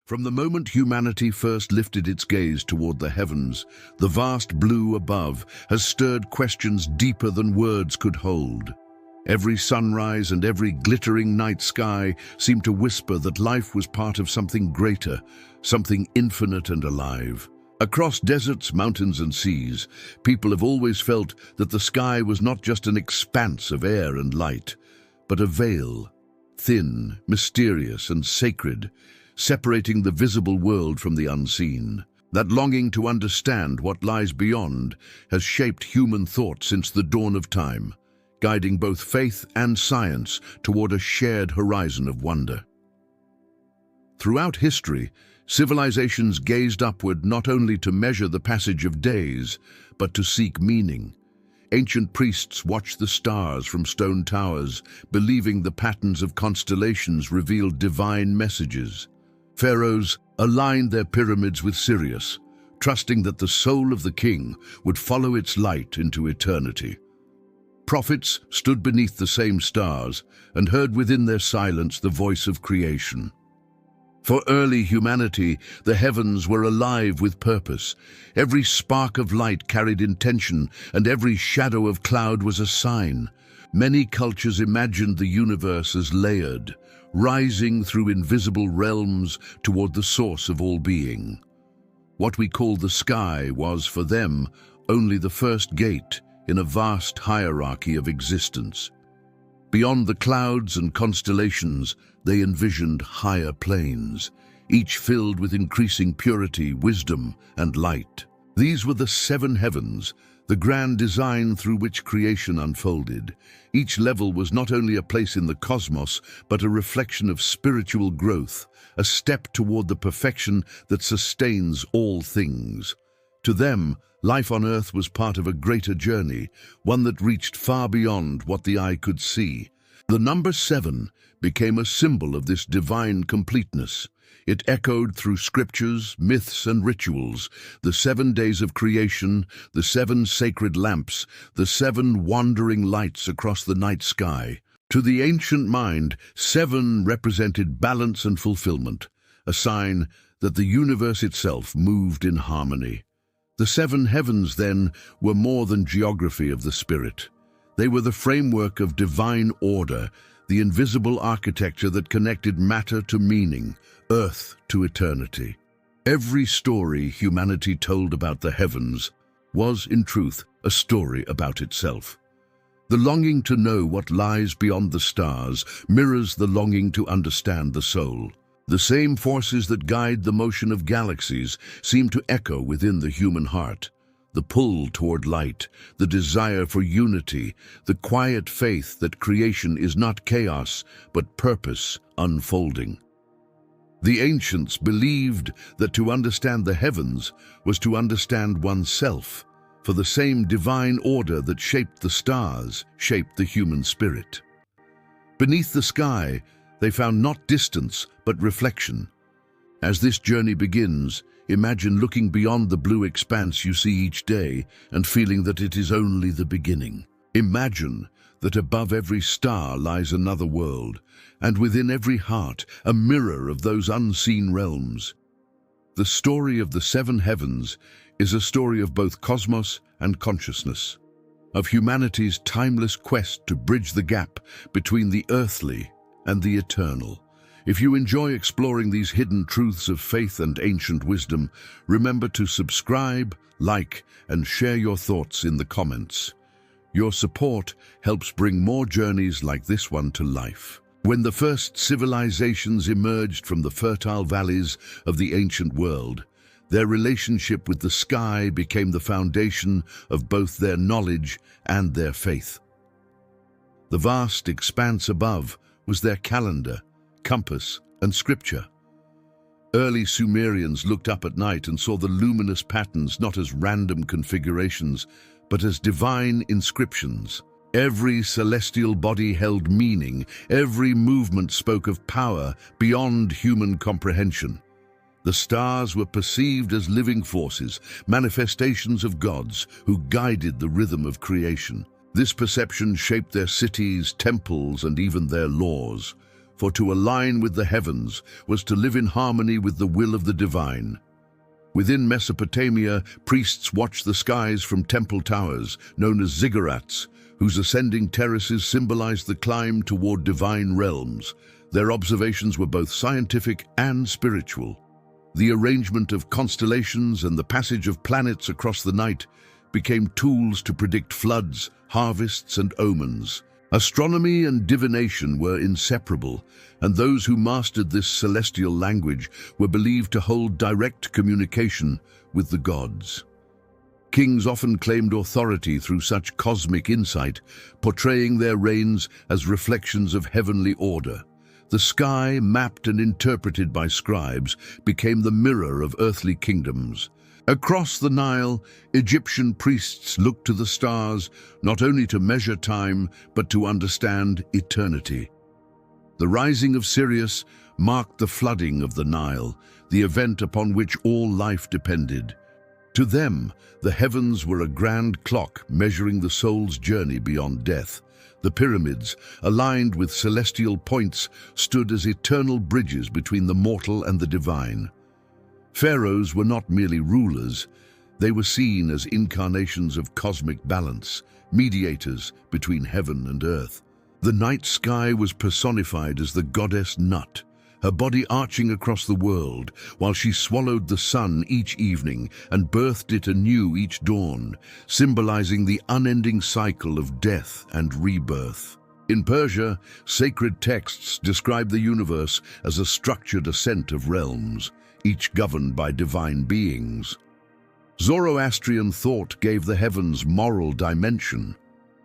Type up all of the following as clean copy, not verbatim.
From the moment humanity first lifted its gaze toward the heavens, the vast blue above has stirred questions deeper than words could hold. Every sunrise and every glittering night sky seemed to whisper that life was part of something greater, something infinite and alive. Across deserts, mountains and seas, people have always felt that the sky was not just an expanse of air and light, but a veil, thin, mysterious and sacred, separating the visible world from the unseen. That longing to understand what lies beyond has shaped human thought since the dawn of time, guiding both faith and science toward a shared horizon of wonder. Throughout history, civilizations gazed upward not only to measure the passage of days, but to seek meaning. Ancient priests watched the stars from stone towers, believing the patterns of constellations revealed divine messages. Pharaohs aligned their pyramids with Sirius, trusting that the soul of the king would follow its light into eternity. Prophets stood beneath the same stars and heard within their silence the voice of creation. For early humanity, the heavens were alive with purpose. Every spark of light carried intention, and every shadow of cloud was a sign. Many cultures imagined the universe as layered, rising through invisible realms toward the source of all being. What we call the sky was, for them, only the first gate in a vast hierarchy of existence. Beyond the clouds and constellations, they envisioned higher planes, each filled with increasing purity, wisdom, and light. These were the seven heavens, the grand design through which creation unfolded. Each level was not only a place in the cosmos, but a reflection of spiritual growth, a step toward the perfection that sustains all things. To them, life on earth was part of a greater journey, one that reached far beyond what the eye could see. The number 7 became a symbol of this divine completeness. It echoed through scriptures, myths, and rituals, the 7 days of creation, the 7 sacred lamps, the 7 wandering lights across the night sky. To the ancient mind, 7 represented balance and fulfillment, a sign that the universe itself moved in harmony. The 7 heavens, then, were more than geography of the spirit. They were the framework of divine order, the invisible architecture that connected matter to meaning, earth to eternity. Every story humanity told about the heavens was, in truth, a story about itself. The longing to know what lies beyond the stars mirrors the longing to understand the soul. The same forces that guide the motion of galaxies seem to echo within the human heart. The pull toward light, the desire for unity, the quiet faith that creation is not chaos, but purpose unfolding. The ancients believed that to understand the heavens was to understand oneself, for the same divine order that shaped the stars shaped the human spirit. Beneath the sky, they found not distance, but reflection. As this journey begins, imagine looking beyond the blue expanse you see each day and feeling that it is only the beginning. Imagine that above every star lies another world, and within every heart a mirror of those unseen realms. The story of the 7 heavens is a story of both cosmos and consciousness, of humanity's timeless quest to bridge the gap between the earthly and the eternal. If you enjoy exploring these hidden truths of faith and ancient wisdom, remember to subscribe, like, and share your thoughts in the comments. Your support helps bring more journeys like this one to life. When the first civilizations emerged from the fertile valleys of the ancient world, their relationship with the sky became the foundation of both their knowledge and their faith. The vast expanse above was their calendar, compass, and scripture. Early Sumerians looked up at night and saw the luminous patterns not as random configurations, but as divine inscriptions. Every celestial body held meaning, every movement spoke of power beyond human comprehension. The stars were perceived as living forces, manifestations of gods who guided the rhythm of creation. This perception shaped their cities, temples, and even their laws. for to align with the heavens was to live in harmony with the will of the divine. Within Mesopotamia, priests watched the skies from temple towers, known as ziggurats, whose ascending terraces symbolized the climb toward divine realms. Their observations were both scientific and spiritual. The arrangement of constellations and the passage of planets across the night became tools to predict floods, harvests, and omens. Astronomy and divination were inseparable, and those who mastered this celestial language were believed to hold direct communication with the gods. Kings often claimed authority through such cosmic insight, portraying their reigns as reflections of heavenly order. The sky, mapped and interpreted by scribes, became the mirror of earthly kingdoms. Across the Nile, Egyptian priests looked to the stars not only to measure time, but to understand eternity. The rising of Sirius marked the flooding of the Nile, the event upon which all life depended. To them, the heavens were a grand clock measuring the soul's journey beyond death. The pyramids, aligned with celestial points, stood as eternal bridges between the mortal and the divine. Pharaohs were not merely rulers, they were seen as incarnations of cosmic balance, mediators between heaven and earth. The night sky was personified as the goddess Nut, her body arching across the world, while she swallowed the sun each evening and birthed it anew each dawn, symbolizing the unending cycle of death and rebirth. In Persia, sacred texts describe the universe as a structured ascent of realms, each governed by divine beings. Zoroastrian thought gave the heavens moral dimension.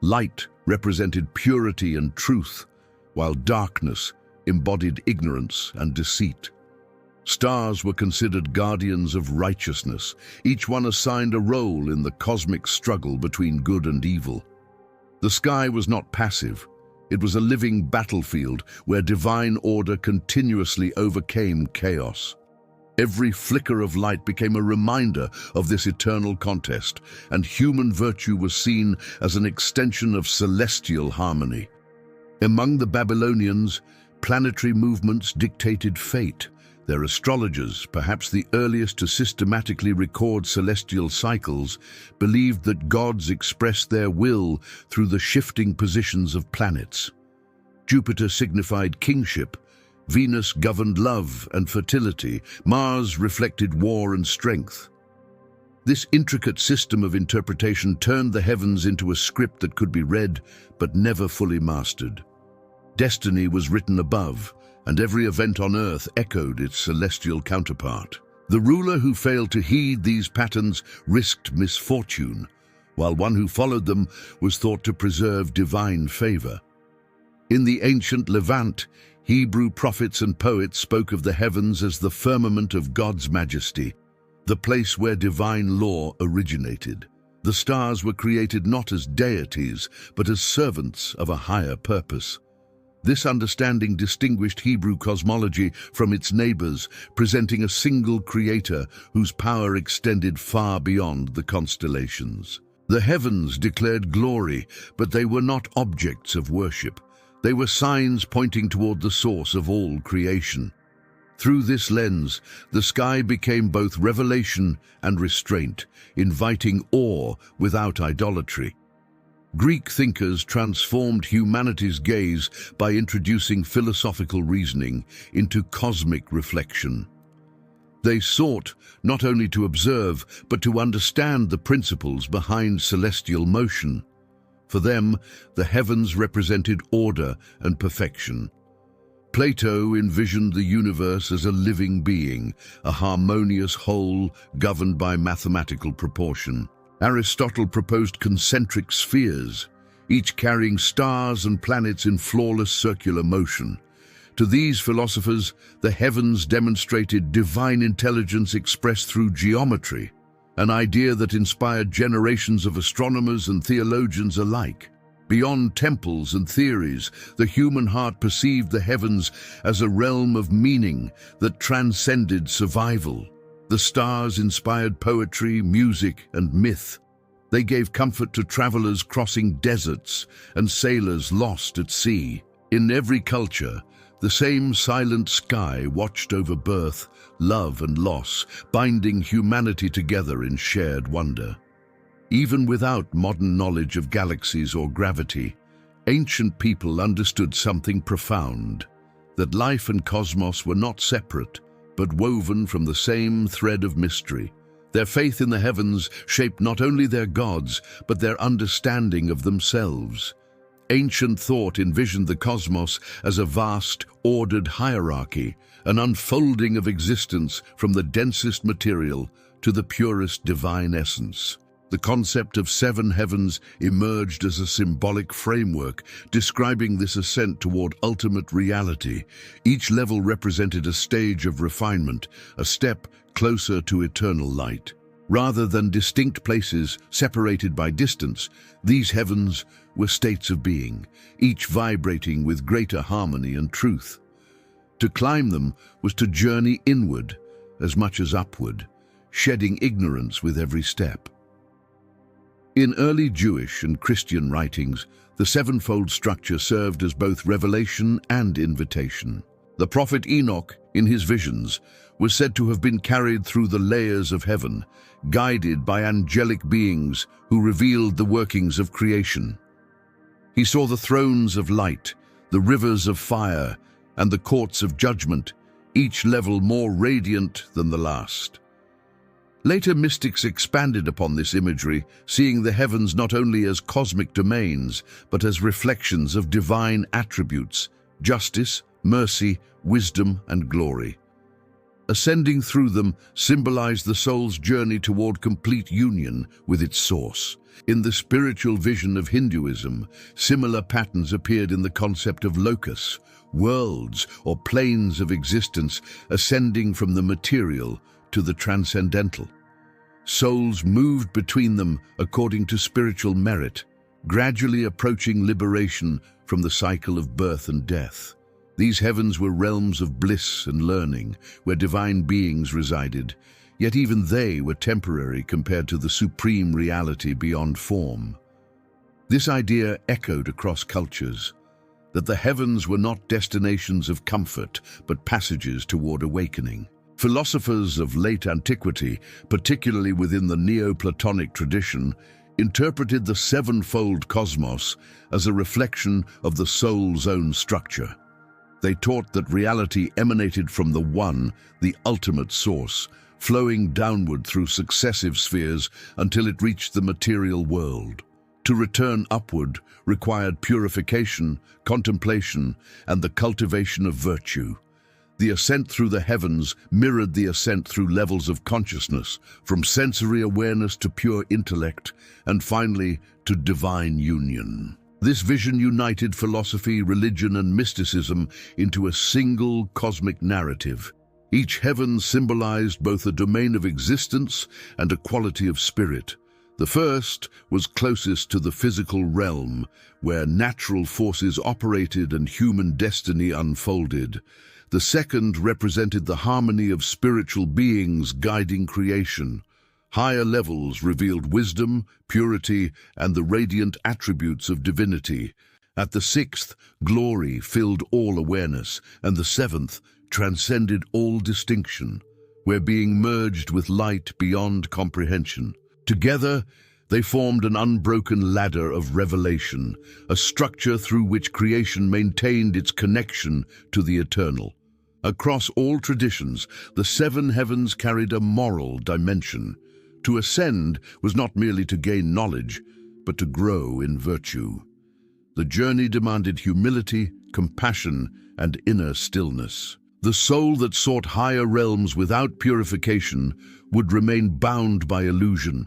Light represented purity and truth, while darkness embodied ignorance and deceit. Stars were considered guardians of righteousness, each one assigned a role in the cosmic struggle between good and evil. The sky was not passive. It was a living battlefield where divine order continuously overcame chaos. Every flicker of light became a reminder of this eternal contest, and human virtue was seen as an extension of celestial harmony. Among the Babylonians, planetary movements dictated fate. Their astrologers, perhaps the earliest to systematically record celestial cycles, believed that gods expressed their will through the shifting positions of planets. Jupiter signified kingship, Venus governed love and fertility, Mars reflected war and strength. This intricate system of interpretation turned the heavens into a script that could be read but never fully mastered. Destiny was written above, and every event on earth echoed its celestial counterpart. The ruler who failed to heed these patterns risked misfortune, while one who followed them was thought to preserve divine favor. In the ancient Levant, Hebrew prophets and poets spoke of the heavens as the firmament of God's majesty, the place where divine law originated. The stars were created not as deities, but as servants of a higher purpose. This understanding distinguished Hebrew cosmology from its neighbors, presenting a single creator whose power extended far beyond the constellations. The heavens declared glory, but they were not objects of worship. They were signs pointing toward the source of all creation. Through this lens, the sky became both revelation and restraint, inviting awe without idolatry. Greek thinkers transformed humanity's gaze by introducing philosophical reasoning into cosmic reflection. They sought not only to observe, but to understand the principles behind celestial motion. For them, the heavens represented order and perfection. Plato envisioned the universe as a living being, a harmonious whole governed by mathematical proportion. Aristotle proposed concentric spheres, each carrying stars and planets in flawless circular motion. To these philosophers, the heavens demonstrated divine intelligence expressed through geometry, an idea that inspired generations of astronomers and theologians alike. Beyond temples and theories, the human heart perceived the heavens as a realm of meaning that transcended survival. The stars inspired poetry, music, and myth. They gave comfort to travelers crossing deserts and sailors lost at sea. In every culture, The same silent sky watched over birth, love and loss, binding humanity together in shared wonder. Even without modern knowledge of galaxies or gravity, ancient people understood something profound, that life and cosmos were not separate, but woven from the same thread of mystery. Their faith in the heavens shaped not only their gods, but their understanding of themselves. Ancient thought envisioned the cosmos as a vast, ordered hierarchy, an unfolding of existence from the densest material to the purest divine essence. The concept of seven heavens emerged as a symbolic framework describing this ascent toward ultimate reality. Each level represented a stage of refinement, a step closer to eternal light. Rather than distinct places separated by distance, these heavens were states of being, each vibrating with greater harmony and truth. To climb them was to journey inward as much as upward, shedding ignorance with every step. In early Jewish and Christian writings, the sevenfold structure served as both revelation and invitation. The prophet Enoch, in his visions, was said to have been carried through the layers of heaven, guided by angelic beings who revealed the workings of creation. He saw the thrones of light, the rivers of fire, and the courts of judgment, each level more radiant than the last. Later mystics expanded upon this imagery, seeing the heavens not only as cosmic domains, but as reflections of divine attributes, justice, mercy, wisdom, and glory. Ascending through them symbolized the soul's journey toward complete union with its source. In the spiritual vision of Hinduism, similar patterns appeared in the concept of lokas, worlds or planes of existence ascending from the material to the transcendental. Souls moved between them according to spiritual merit, gradually approaching liberation from the cycle of birth and death. These heavens were realms of bliss and learning, where divine beings resided, yet even they were temporary compared to the supreme reality beyond form. This idea echoed across cultures, that the heavens were not destinations of comfort, but passages toward awakening. Philosophers of late antiquity, particularly within the Neoplatonic tradition, interpreted the sevenfold cosmos as a reflection of the soul's own structure. They taught that reality emanated from the One, the ultimate source, flowing downward through successive spheres until it reached the material world. To return upward required purification, contemplation, and the cultivation of virtue. The ascent through the heavens mirrored the ascent through levels of consciousness, from sensory awareness to pure intellect, and finally to divine union. This vision united philosophy, religion, and mysticism into a single cosmic narrative. Each heaven symbolized both a domain of existence and a quality of spirit. The first was closest to the physical realm, where natural forces operated and human destiny unfolded. The second represented the harmony of spiritual beings guiding creation. Higher levels revealed wisdom, purity, and the radiant attributes of divinity. At the sixth, glory filled all awareness, and the seventh transcended all distinction, where being merged with light beyond comprehension. Together, they formed an unbroken ladder of revelation, a structure through which creation maintained its connection to the eternal. Across all traditions, the seven heavens carried a moral dimension. To ascend was not merely to gain knowledge, but to grow in virtue. The journey demanded humility, compassion, and inner stillness. The soul that sought higher realms without purification would remain bound by illusion.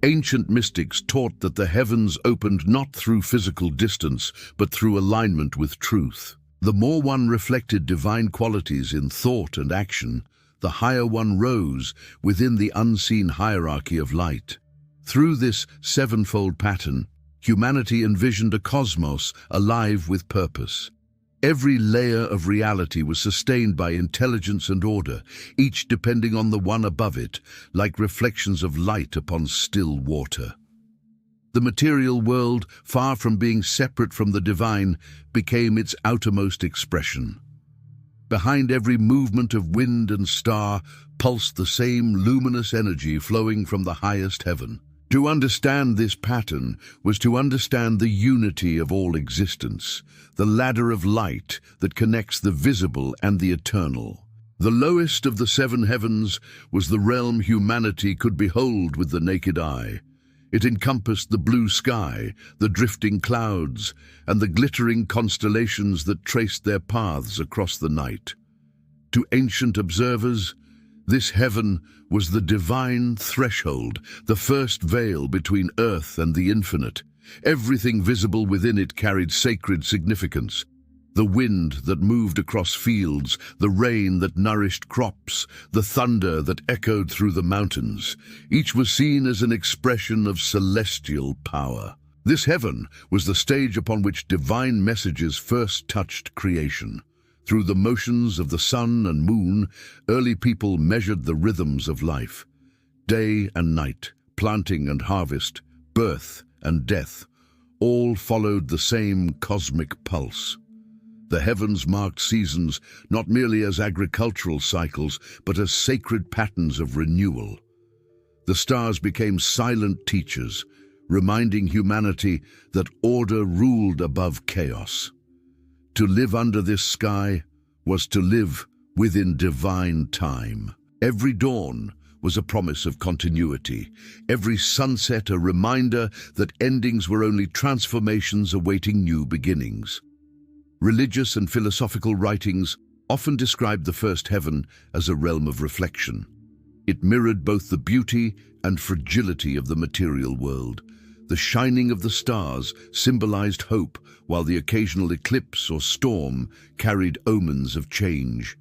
Ancient mystics taught that the heavens opened not through physical distance, but through alignment with truth. The more one reflected divine qualities in thought and action, the higher one rose within the unseen hierarchy of light. Through this sevenfold pattern, humanity envisioned a cosmos alive with purpose. Every layer of reality was sustained by intelligence and order, each depending on the one above it, like reflections of light upon still water. The material world, far from being separate from the divine, became its outermost expression. Behind every movement of wind and star pulsed the same luminous energy flowing from the highest heaven. To understand this pattern was to understand the unity of all existence, the ladder of light that connects the visible and the eternal. The lowest of the seven heavens was the realm humanity could behold with the naked eye. It encompassed the blue sky, the drifting clouds, and the glittering constellations that traced their paths across the night. To ancient observers, this heaven was the divine threshold, the first veil between earth and the infinite. Everything visible within it carried sacred significance. The wind that moved across fields, the rain that nourished crops, the thunder that echoed through the mountains. Each was seen as an expression of celestial power. This heaven was the stage upon which divine messages first touched creation. Through the motions of the sun and moon, early people measured the rhythms of life. Day and night, planting and harvest, birth and death, all followed the same cosmic pulse. The heavens marked seasons not merely as agricultural cycles, but as sacred patterns of renewal. The stars became silent teachers, reminding humanity that order ruled above chaos. To live under this sky was to live within divine time. Every dawn was a promise of continuity, every sunset a reminder that endings were only transformations awaiting new beginnings. Religious and philosophical writings often described the first heaven as a realm of reflection. It mirrored both the beauty and fragility of the material world. The shining of the stars symbolized hope, while the occasional eclipse or storm carried omens of change.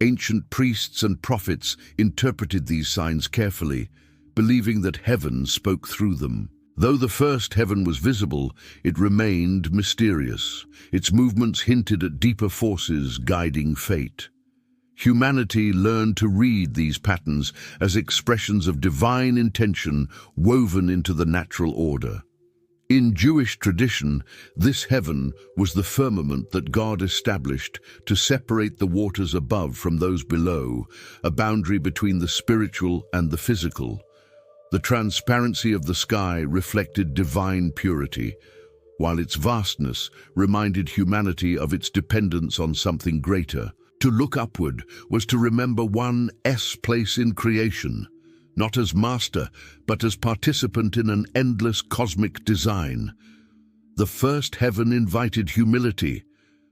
Ancient priests and prophets interpreted these signs carefully, believing that heaven spoke through them. Though the first heaven was visible, it remained mysterious. Its movements hinted at deeper forces guiding fate. Humanity learned to read these patterns as expressions of divine intention woven into the natural order. In Jewish tradition, this heaven was the firmament that God established to separate the waters above from those below, a boundary between the spiritual and the physical. The transparency of the sky reflected divine purity, while its vastness reminded humanity of its dependence on something greater. To look upward was to remember one's place in creation, not as master, but as participant in an endless cosmic design. The first heaven invited humility,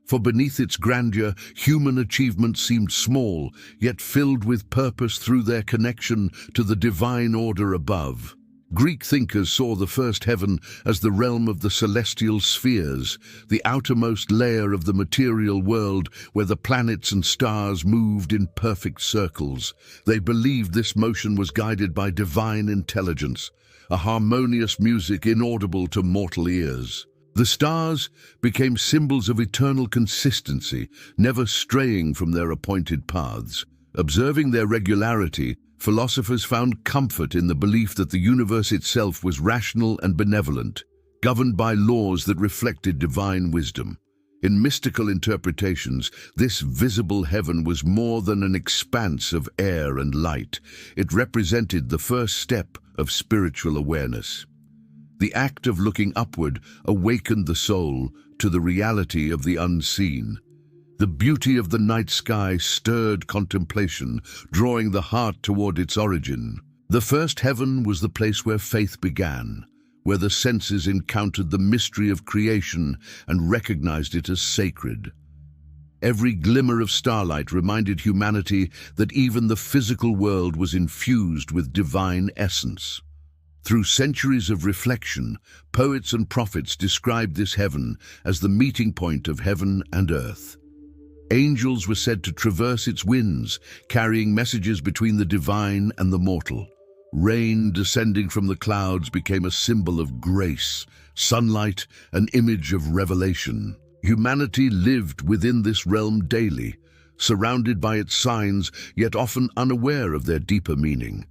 for beneath its grandeur, human achievements seemed small, yet filled with purpose through their connection to the divine order above. Greek thinkers saw the first heaven as the realm of the celestial spheres, the outermost layer of the material world where the planets and stars moved in perfect circles. They believed this motion was guided by divine intelligence, a harmonious music inaudible to mortal ears. The stars became symbols of eternal consistency, never straying from their appointed paths. Observing their regularity, philosophers found comfort in the belief that the universe itself was rational and benevolent, governed by laws that reflected divine wisdom. In mystical interpretations, this visible heaven was more than an expanse of air and light. It represented the first step of spiritual awareness. The act of looking upward awakened the soul to the reality of the unseen. The beauty of the night sky stirred contemplation, drawing the heart toward its origin. The first heaven was the place where faith began, where the senses encountered the mystery of creation and recognized it as sacred. Every glimmer of starlight reminded humanity that even the physical world was infused with divine essence. Through centuries of reflection, poets and prophets described this heaven as the meeting point of heaven and earth. Angels were said to traverse its winds, carrying messages between the divine and the mortal. Rain descending from the clouds became a symbol of grace, sunlight an image of revelation. Humanity lived within this realm daily, surrounded by its signs, yet often unaware of their deeper meaning.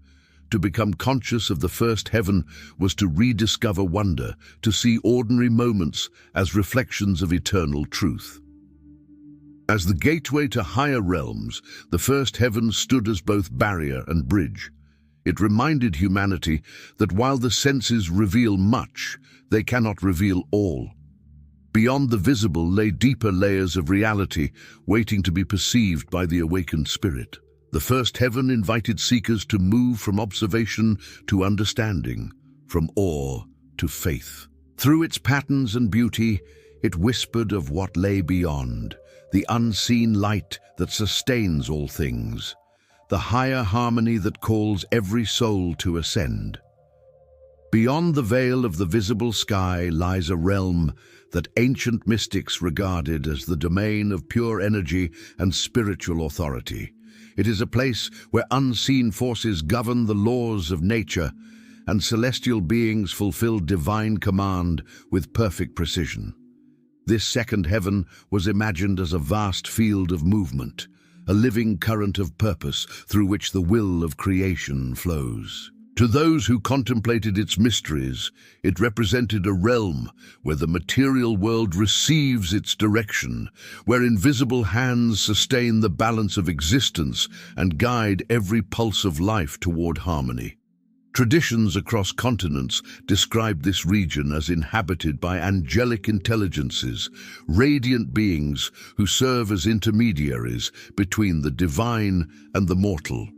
To become conscious of the first heaven was to rediscover wonder, to see ordinary moments as reflections of eternal truth. As the gateway to higher realms, the first heaven stood as both barrier and bridge. It reminded humanity that while the senses reveal much, they cannot reveal all. Beyond the visible lay deeper layers of reality, waiting to be perceived by the awakened spirit. The first heaven invited seekers to move from observation to understanding, from awe to faith. Through its patterns and beauty, it whispered of what lay beyond, the unseen light that sustains all things, the higher harmony that calls every soul to ascend. Beyond the veil of the visible sky lies a realm that ancient mystics regarded as the domain of pure energy and spiritual authority. It is a place where unseen forces govern the laws of nature and celestial beings fulfill divine command with perfect precision. This second heaven was imagined as a vast field of movement, a living current of purpose through which the will of creation flows. To those who contemplated its mysteries, it represented a realm where the material world receives its direction, where invisible hands sustain the balance of existence and guide every pulse of life toward harmony. Traditions across continents describe this region as inhabited by angelic intelligences, radiant beings who serve as intermediaries between the divine and the mortal.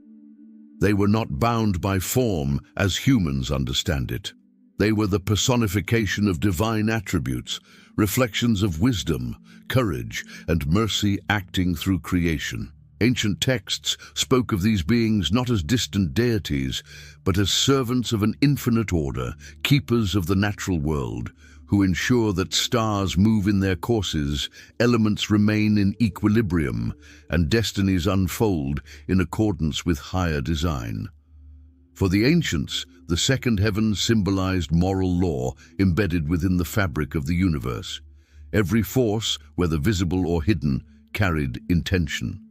They were not bound by form as humans understand it. They were the personification of divine attributes, reflections of wisdom, courage, and mercy acting through creation. Ancient texts spoke of these beings not as distant deities, but as servants of an infinite order, keepers of the natural world, who ensure that stars move in their courses, elements remain in equilibrium, and destinies unfold in accordance with higher design. For the ancients, the second heaven symbolized moral law embedded within the fabric of the universe. Every force, whether visible or hidden, carried intention.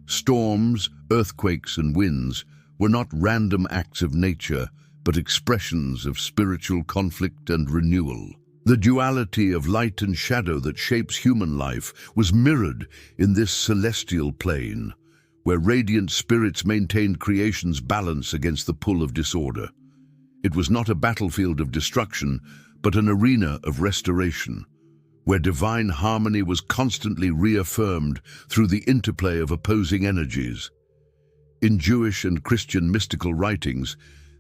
Storms, earthquakes, and winds were not random acts of nature, but expressions of spiritual conflict and renewal. The duality of light and shadow that shapes human life was mirrored in this celestial plane, where radiant spirits maintained creation's balance against the pull of disorder. It was not a battlefield of destruction, but an arena of restoration, where divine harmony was constantly reaffirmed through the interplay of opposing energies. In Jewish and Christian mystical writings,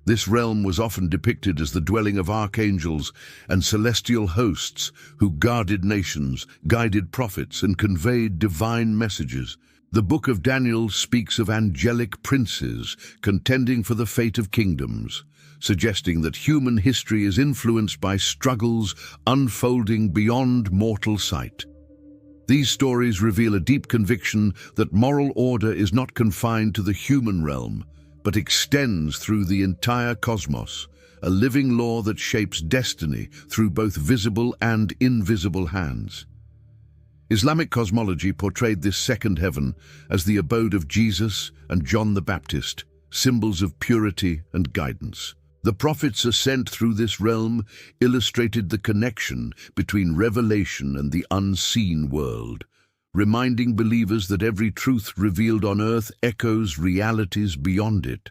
this realm was often depicted as the dwelling of archangels and celestial hosts who guarded nations, guided prophets, and conveyed divine messages. The Book of Daniel speaks of angelic princes contending for the fate of kingdoms, suggesting that human history is influenced by struggles unfolding beyond mortal sight. These stories reveal a deep conviction that moral order is not confined to the human realm, but extends through the entire cosmos, a living law that shapes destiny through both visible and invisible hands. Islamic cosmology portrayed this second heaven as the abode of Jesus and John the Baptist, symbols of purity and guidance. The prophet's ascent through this realm illustrated the connection between revelation and the unseen world, reminding believers that every truth revealed on earth echoes realities beyond it.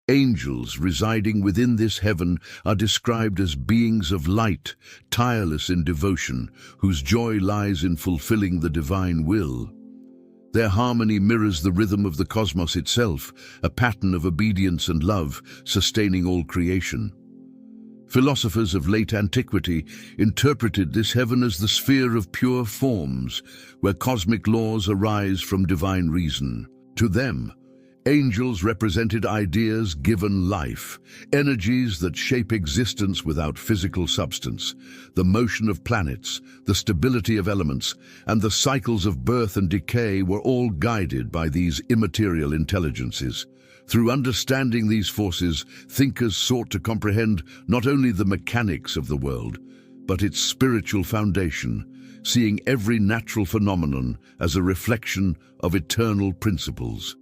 Angels residing within this heaven are described as beings of light, tireless in devotion, whose joy lies in fulfilling the divine will. Their harmony mirrors the rhythm of the cosmos itself, a pattern of obedience and love sustaining all creation. Philosophers of late antiquity interpreted this heaven as the sphere of pure forms, where cosmic laws arise from divine reason. To them, angels represented ideas given life, energies that shape existence without physical substance. The motion of planets, the stability of elements, and the cycles of birth and decay were all guided by these immaterial intelligences. Through understanding these forces, thinkers sought to comprehend not only the mechanics of the world, but its spiritual foundation, seeing every natural phenomenon as a reflection of eternal principles.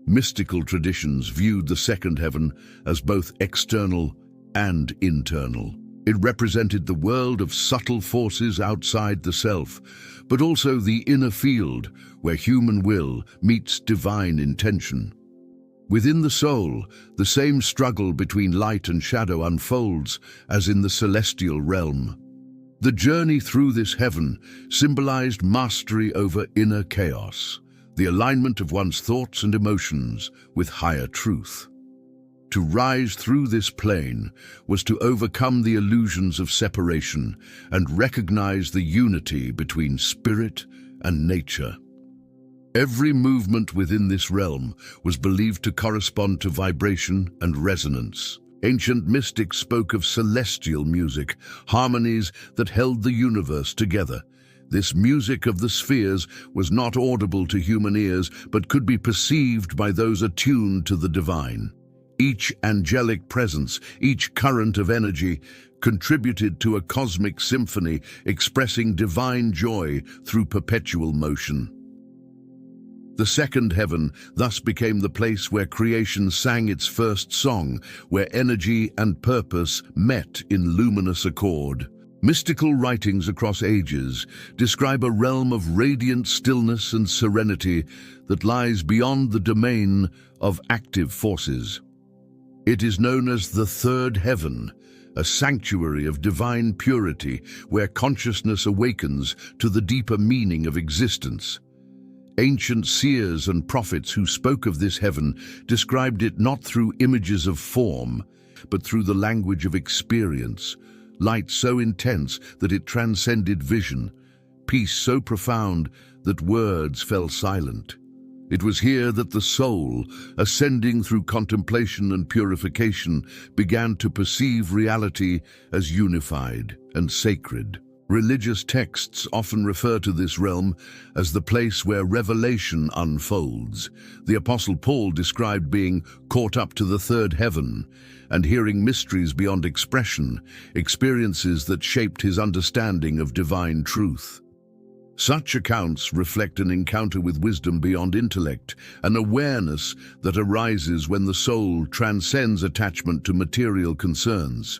Mystical traditions viewed the second heaven as both external and internal. It represented the world of subtle forces outside the self, but also the inner field where human will meets divine intention. Within the soul, the same struggle between light and shadow unfolds as in the celestial realm. The journey through this heaven symbolized mastery over inner chaos, the alignment of one's thoughts and emotions with higher truth. To rise through this plane was to overcome the illusions of separation and recognize the unity between spirit and nature. Every movement within this realm was believed to correspond to vibration and resonance. Ancient mystics spoke of celestial music, harmonies that held the universe together. This music of the spheres was not audible to human ears, but could be perceived by those attuned to the divine. Each angelic presence, each current of energy, contributed to a cosmic symphony expressing divine joy through perpetual motion. The second heaven thus became the place where creation sang its first song, where energy and purpose met in luminous accord. Mystical writings across ages describe a realm of radiant stillness and serenity that lies beyond the domain of active forces. It is known as the third heaven, a sanctuary of divine purity where consciousness awakens to the deeper meaning of existence. Ancient seers and prophets who spoke of this heaven described it not through images of form, but through the language of experience, light so intense that it transcended vision, peace so profound that words fell silent. It was here that the soul, ascending through contemplation and purification, began to perceive reality as unified and sacred. Religious texts often refer to this realm as the place where revelation unfolds. The Apostle Paul described being caught up to the third heaven and hearing mysteries beyond expression, experiences that shaped his understanding of divine truth. Such accounts reflect an encounter with wisdom beyond intellect, an awareness that arises when the soul transcends attachment to material concerns.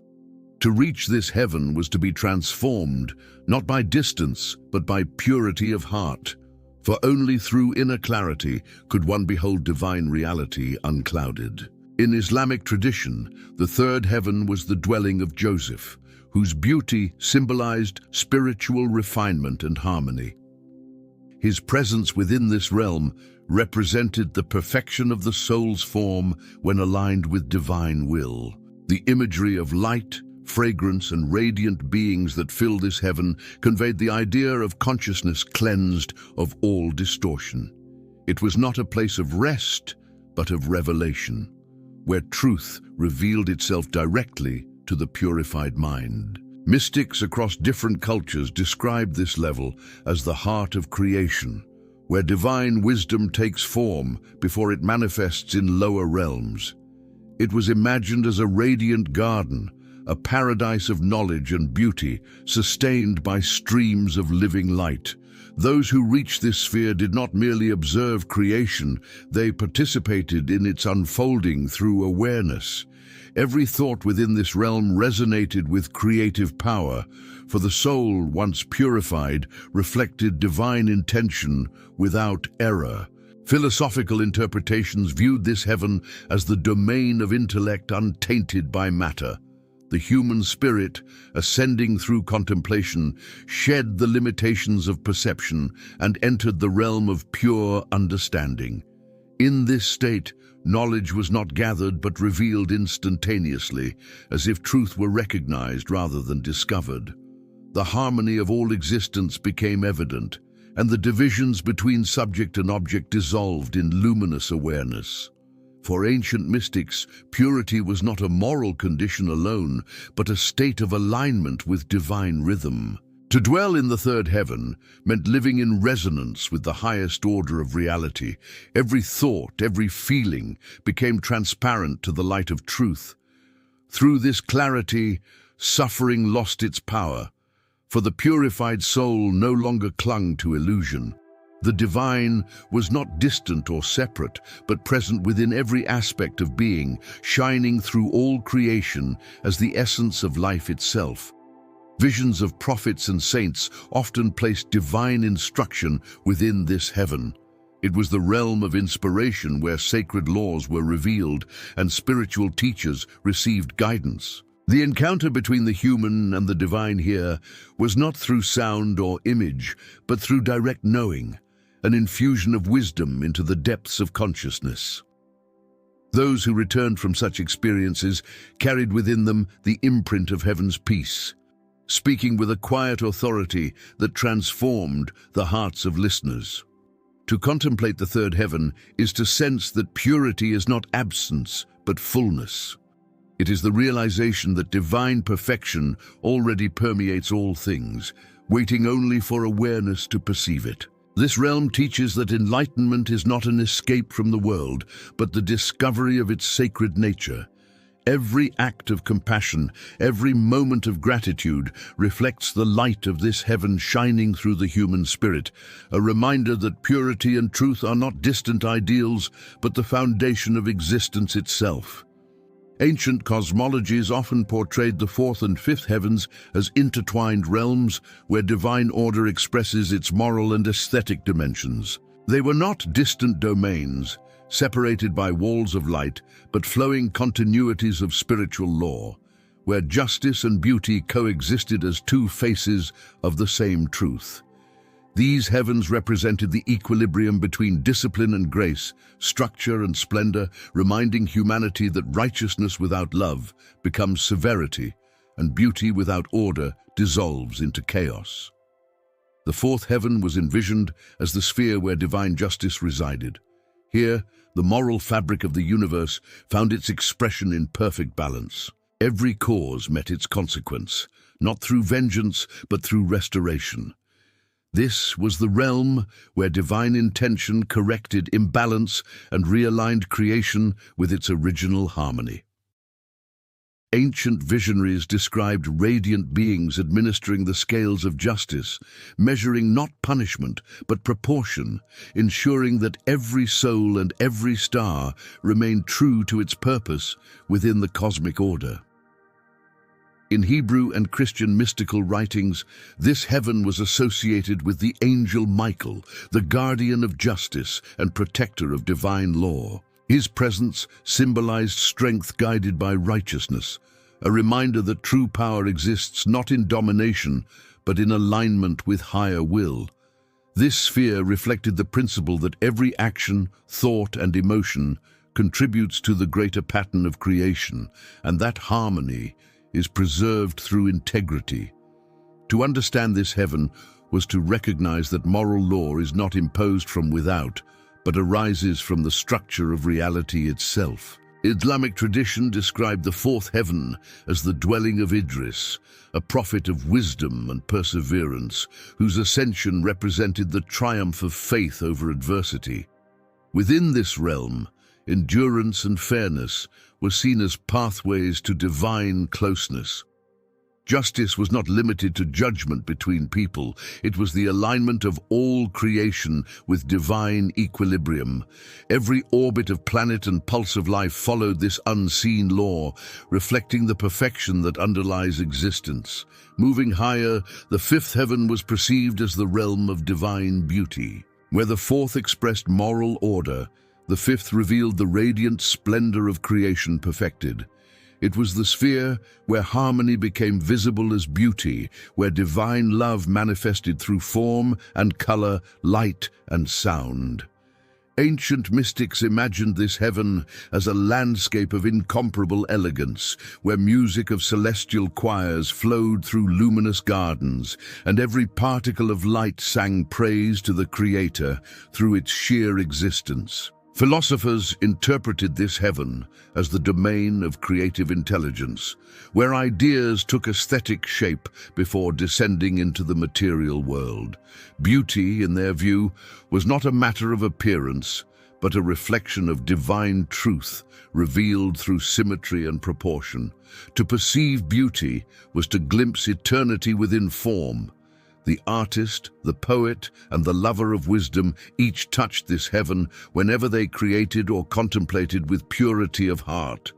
To reach this heaven was to be transformed, not by distance, but by purity of heart. For only through inner clarity could one behold divine reality unclouded. In Islamic tradition, the third heaven was the dwelling of Joseph, whose beauty symbolized spiritual refinement and harmony. His presence within this realm represented the perfection of the soul's form when aligned with divine will. The imagery of light, fragrance, and radiant beings that fill this heaven conveyed the idea of consciousness cleansed of all distortion. It was not a place of rest, but of revelation, where truth revealed itself directly to the purified mind. Mystics across different cultures described this level as the heart of creation, where divine wisdom takes form before it manifests in lower realms. It was imagined as a radiant garden, a paradise of knowledge and beauty, sustained by streams of living light. Those who reached this sphere did not merely observe creation, they participated in its unfolding through awareness. Every thought within this realm resonated with creative power, for the soul, once purified, reflected divine intention without error. Philosophical interpretations viewed this heaven as the domain of intellect untainted by matter. The human spirit, ascending through contemplation, shed the limitations of perception and entered the realm of pure understanding. In this state, knowledge was not gathered but revealed instantaneously, as if truth were recognized rather than discovered. The harmony of all existence became evident, and the divisions between subject and object dissolved in luminous awareness. For ancient mystics, purity was not a moral condition alone, but a state of alignment with divine rhythm. To dwell in the third heaven meant living in resonance with the highest order of reality. Every thought, every feeling became transparent to the light of truth. Through this clarity, suffering lost its power, for the purified soul no longer clung to illusion. The divine was not distant or separate, but present within every aspect of being, shining through all creation as the essence of life itself. Visions of prophets and saints often placed divine instruction within this heaven. It was the realm of inspiration where sacred laws were revealed and spiritual teachers received guidance. The encounter between the human and the divine here was not through sound or image, but through direct knowing, an infusion of wisdom into the depths of consciousness. Those who returned from such experiences carried within them the imprint of heaven's peace, speaking with a quiet authority that transformed the hearts of listeners. To contemplate the third heaven is to sense that purity is not absence, but fullness. It is the realization that divine perfection already permeates all things, waiting only for awareness to perceive it. This realm teaches that enlightenment is not an escape from the world, but the discovery of its sacred nature. Every act of compassion, every moment of gratitude reflects the light of this heaven shining through the human spirit, a reminder that purity and truth are not distant ideals, but the foundation of existence itself. Ancient cosmologies often portrayed the fourth and fifth heavens as intertwined realms where divine order expresses its moral and aesthetic dimensions. They were not distant domains, separated by walls of light, but flowing continuities of spiritual law, where justice and beauty coexisted as two faces of the same truth. These heavens represented the equilibrium between discipline and grace, structure and splendor, reminding humanity that righteousness without love becomes severity, and beauty without order dissolves into chaos. The fourth heaven was envisioned as the sphere where divine justice resided. Here, the moral fabric of the universe found its expression in perfect balance. Every cause met its consequence, not through vengeance, but through restoration. This was the realm where divine intention corrected imbalance and realigned creation with its original harmony. Ancient visionaries described radiant beings administering the scales of justice, measuring not punishment but proportion, ensuring that every soul and every star remained true to its purpose within the cosmic order. In Hebrew and Christian mystical writings, this heaven was associated with the angel Michael, the guardian of justice and protector of divine law. His presence symbolized strength guided by righteousness, a reminder that true power exists not in domination, but in alignment with higher will. This sphere reflected the principle that every action, thought, and emotion contributes to the greater pattern of creation, and that harmony is preserved through integrity. To understand this heaven was to recognize that moral law is not imposed from without, but arises from the structure of reality itself. Islamic tradition described the fourth heaven as the dwelling of Idris, a prophet of wisdom and perseverance, whose ascension represented the triumph of faith over adversity. Within this realm, endurance and fairness were seen as pathways to divine closeness. Justice was not limited to judgment between people. It was the alignment of all creation with divine equilibrium. Every orbit of planet and pulse of life followed this unseen law, reflecting the perfection that underlies existence. Moving higher, the fifth heaven was perceived as the realm of divine beauty. Where the fourth expressed moral order, the fifth revealed the radiant splendor of creation perfected. It was the sphere where harmony became visible as beauty, where divine love manifested through form and color, light and sound. Ancient mystics imagined this heaven as a landscape of incomparable elegance, where music of celestial choirs flowed through luminous gardens, and every particle of light sang praise to the Creator through its sheer existence. Philosophers interpreted this heaven as the domain of creative intelligence, where ideas took aesthetic shape before descending into the material world. Beauty, in their view, was not a matter of appearance, but a reflection of divine truth revealed through symmetry and proportion. To perceive beauty was to glimpse eternity within form. The artist, the poet, and the lover of wisdom each touched this heaven whenever they created or contemplated with purity of heart.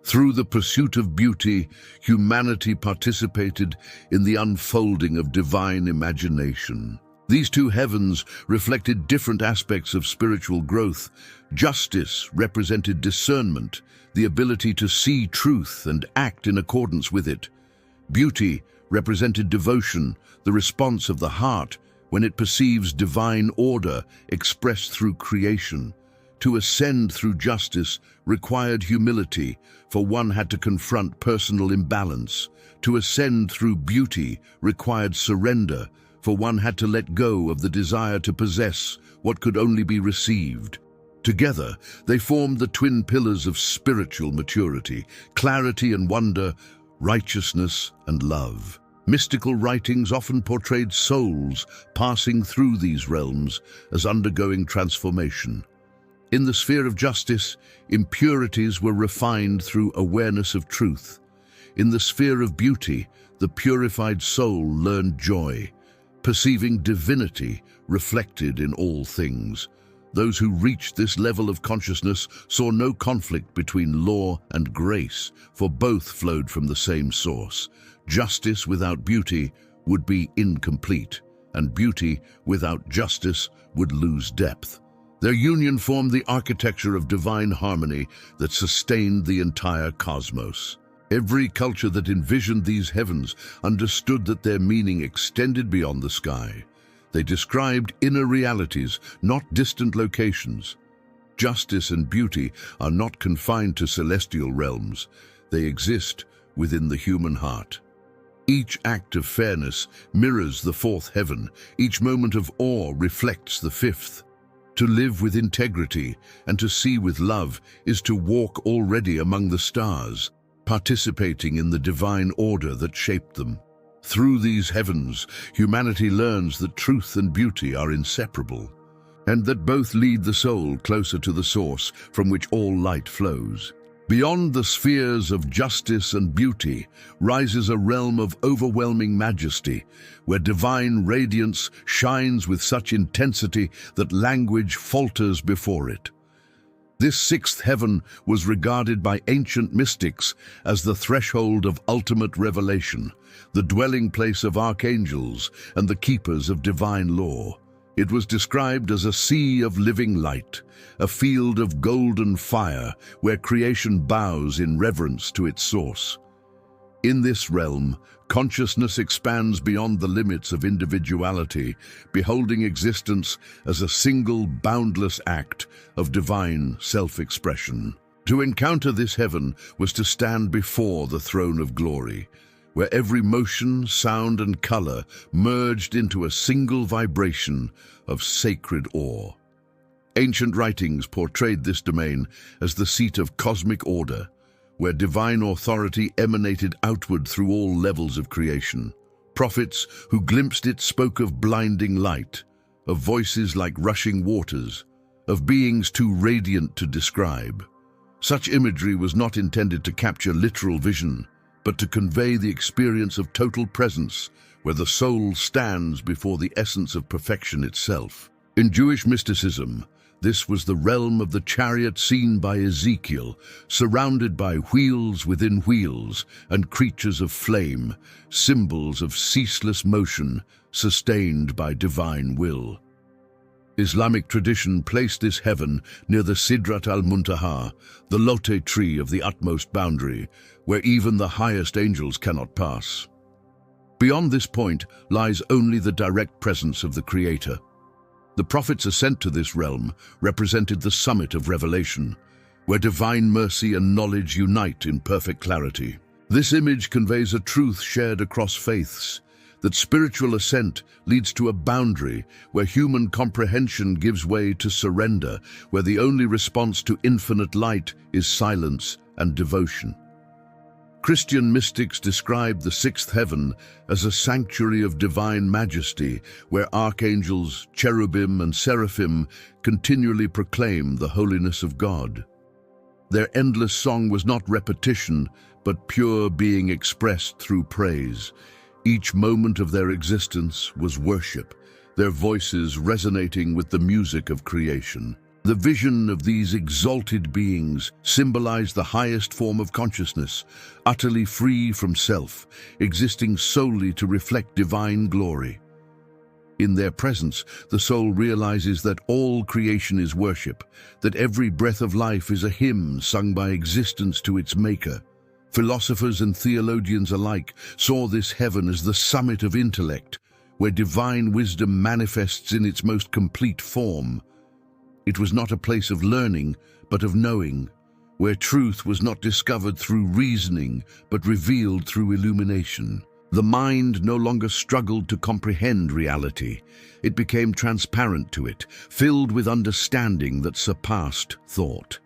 Through the pursuit of beauty, humanity participated in the unfolding of divine imagination. These two heavens reflected different aspects of spiritual growth. Justice represented discernment, the ability to see truth and act in accordance with it. Beauty represented devotion, the response of the heart when it perceives divine order expressed through creation. To ascend through justice required humility, for one had to confront personal imbalance. To ascend through beauty required surrender, for one had to let go of the desire to possess what could only be received. Together, they formed the twin pillars of spiritual maturity: clarity and wonder, righteousness and love. Mystical writings often portrayed souls passing through these realms as undergoing transformation. In the sphere of justice, impurities were refined through awareness of truth. In the sphere of beauty, the purified soul learned joy, perceiving divinity reflected in all things. Those who reached this level of consciousness saw no conflict between law and grace, for both flowed from the same source. Justice without beauty would be incomplete, and beauty without justice would lose depth. Their union formed the architecture of divine harmony that sustained the entire cosmos. Every culture that envisioned these heavens understood that their meaning extended beyond the sky. They described inner realities, not distant locations. Justice and beauty are not confined to celestial realms. They exist within the human heart. Each act of fairness mirrors the fourth heaven. Each moment of awe reflects the fifth. To live with integrity and to see with love is to walk already among the stars, participating in the divine order that shaped them. Through these heavens, humanity learns that truth and beauty are inseparable, and that both lead the soul closer to the source from which all light flows. Beyond the spheres of justice and beauty rises a realm of overwhelming majesty, where divine radiance shines with such intensity that language falters before it. This sixth heaven was regarded by ancient mystics as the threshold of ultimate revelation, the dwelling place of archangels and the keepers of divine law. It was described as a sea of living light, a field of golden fire where creation bows in reverence to its source. In this realm, consciousness expands beyond the limits of individuality, beholding existence as a single, boundless act of divine self-expression. To encounter this heaven was to stand before the throne of glory, where every motion, sound, and color merged into a single vibration of sacred awe. Ancient writings portrayed this domain as the seat of cosmic order, where divine authority emanated outward through all levels of creation. Prophets who glimpsed it spoke of blinding light, of voices like rushing waters, of beings too radiant to describe. Such imagery was not intended to capture literal vision, but to convey the experience of total presence, where the soul stands before the essence of perfection itself. In Jewish mysticism, this was the realm of the chariot seen by Ezekiel, surrounded by wheels within wheels and creatures of flame, symbols of ceaseless motion sustained by divine will. Islamic tradition placed this heaven near the Sidrat al-Muntaha, the Lote tree of the utmost boundary, where even the highest angels cannot pass. Beyond this point lies only the direct presence of the Creator. The prophet's ascent to this realm represented the summit of revelation, where divine mercy and knowledge unite in perfect clarity. This image conveys a truth shared across faiths, that spiritual ascent leads to a boundary where human comprehension gives way to surrender, where the only response to infinite light is silence and devotion. Christian mystics describe the sixth heaven as a sanctuary of divine majesty, where archangels, cherubim, and seraphim continually proclaim the holiness of God. Their endless song was not repetition, but pure being expressed through praise. Each moment of their existence was worship, their voices resonating with the music of creation. The vision of these exalted beings symbolized the highest form of consciousness, utterly free from self, existing solely to reflect divine glory. In their presence, the soul realizes that all creation is worship, that every breath of life is a hymn sung by existence to its maker. Philosophers and theologians alike saw this heaven as the summit of intellect, where divine wisdom manifests in its most complete form. It was not a place of learning, but of knowing, where truth was not discovered through reasoning, but revealed through illumination. The mind no longer struggled to comprehend reality. It became transparent to it, filled with understanding that surpassed thought.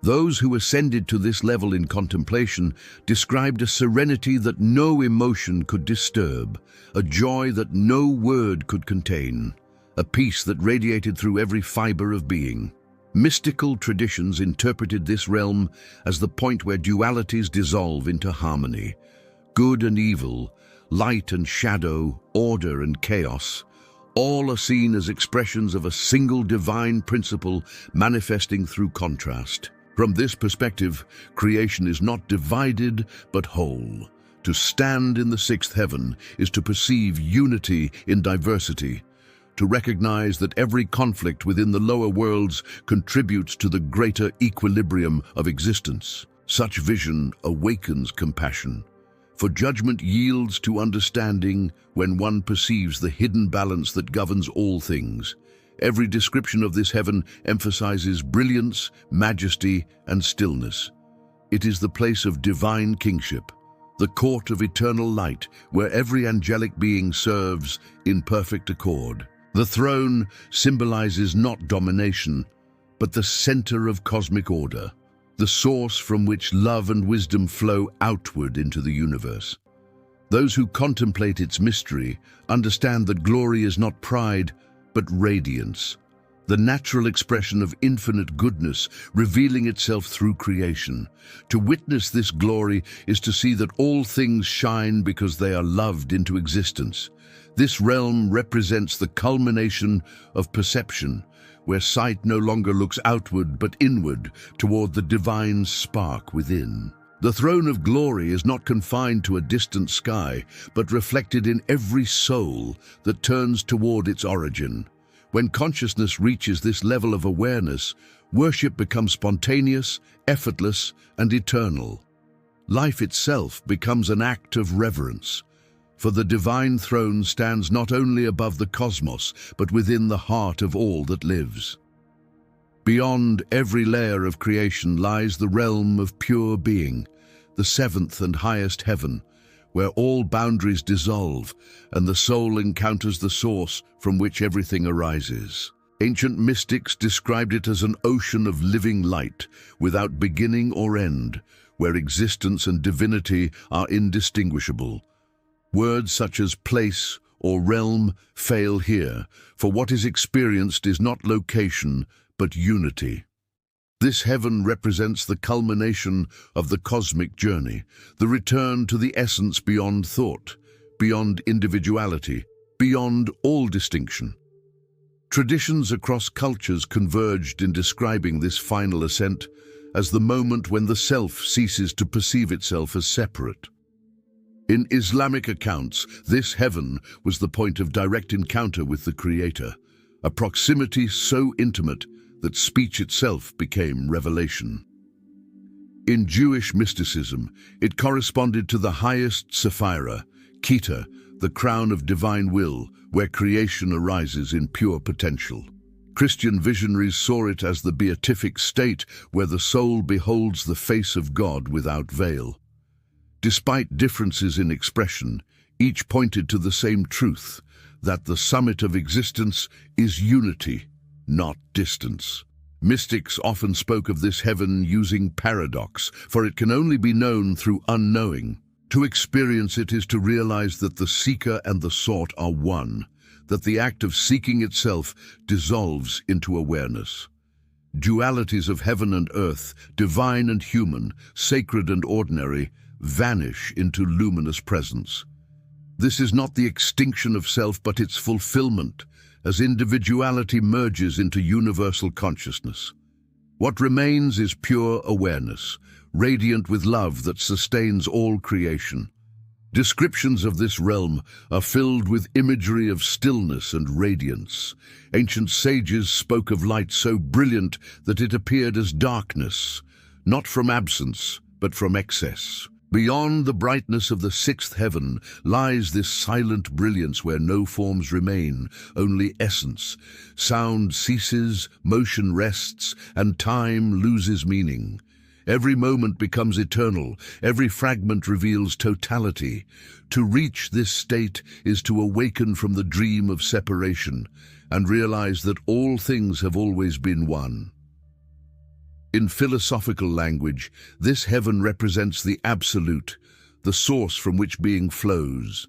Those who ascended to this level in contemplation described a serenity that no emotion could disturb, a joy that no word could contain, a peace that radiated through every fiber of being. Mystical traditions interpreted this realm as the point where dualities dissolve into harmony. Good and evil, light and shadow, order and chaos, all are seen as expressions of a single divine principle manifesting through contrast. From this perspective, creation is not divided but whole. To stand in the sixth heaven is to perceive unity in diversity, to recognize that every conflict within the lower worlds contributes to the greater equilibrium of existence. Such vision awakens compassion, for judgment yields to understanding when one perceives the hidden balance that governs all things. Every description of this heaven emphasizes brilliance, majesty, and stillness. It is the place of divine kingship, the court of eternal light, where every angelic being serves in perfect accord. The throne symbolizes not domination, but the center of cosmic order, the source from which love and wisdom flow outward into the universe. Those who contemplate its mystery understand that glory is not pride, but radiance, the natural expression of infinite goodness revealing itself through creation. To witness this glory is to see that all things shine because they are loved into existence. This realm represents the culmination of perception, where sight no longer looks outward but inward toward the divine spark within. The throne of glory is not confined to a distant sky, but reflected in every soul that turns toward its origin. When consciousness reaches this level of awareness, worship becomes spontaneous, effortless, and eternal. Life itself becomes an act of reverence, for the divine throne stands not only above the cosmos, but within the heart of all that lives. Beyond every layer of creation lies the realm of pure being, the seventh and highest heaven, where all boundaries dissolve and the soul encounters the source from which everything arises. Ancient mystics described it as an ocean of living light, without beginning or end, where existence and divinity are indistinguishable. Words such as place or realm fail here, for what is experienced is not location, but unity. This heaven represents the culmination of the cosmic journey, the return to the essence beyond thought, beyond individuality, beyond all distinction. Traditions across cultures converged in describing this final ascent as the moment when the self ceases to perceive itself as separate. In Islamic accounts, this heaven was the point of direct encounter with the Creator, a proximity so intimate that speech itself became revelation. In Jewish mysticism, it corresponded to the highest Sephira, Kheta, the crown of divine will, where creation arises in pure potential. Christian visionaries saw it as the beatific state where the soul beholds the face of God without veil. Despite differences in expression, each pointed to the same truth, that the summit of existence is unity, not distance. Mystics often spoke of this heaven using paradox, for it can only be known through unknowing. To experience it is to realize that the seeker and the sought are one, that the act of seeking itself dissolves into awareness. Dualities of heaven and earth, divine and human, sacred and ordinary, vanish into luminous presence. This is not the extinction of self, but its fulfillment, as individuality merges into universal consciousness. What remains is pure awareness, radiant with love that sustains all creation. Descriptions of this realm are filled with imagery of stillness and radiance. Ancient sages spoke of light so brilliant that it appeared as darkness, not from absence, but from excess. Beyond the brightness of the sixth heaven lies this silent brilliance where no forms remain, only essence. Sound ceases, motion rests, and time loses meaning. Every moment becomes eternal, every fragment reveals totality. To reach this state is to awaken from the dream of separation and realize that all things have always been one. In philosophical language, this heaven represents the absolute, the source from which being flows.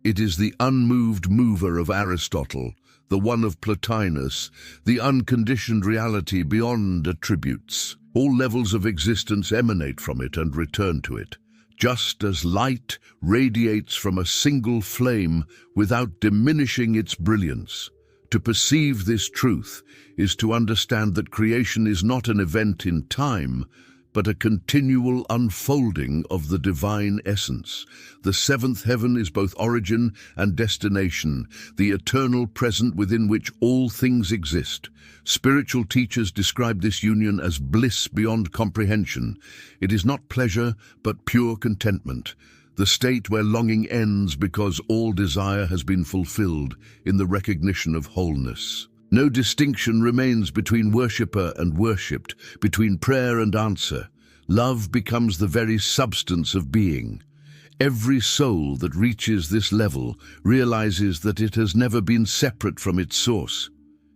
It is the unmoved mover of Aristotle, the one of Plotinus, the unconditioned reality beyond attributes. All levels of existence emanate from it and return to it, just as light radiates from a single flame without diminishing its brilliance. To perceive this truth is to understand that creation is not an event in time, but a continual unfolding of the divine essence. The seventh heaven is both origin and destination, the eternal present within which all things exist. Spiritual teachers describe this union as bliss beyond comprehension. It is not pleasure, but pure contentment, the state where longing ends because all desire has been fulfilled in the recognition of wholeness. No distinction remains between worshipper and worshipped, between prayer and answer. Love becomes the very substance of being. Every soul that reaches this level realizes that it has never been separate from its source.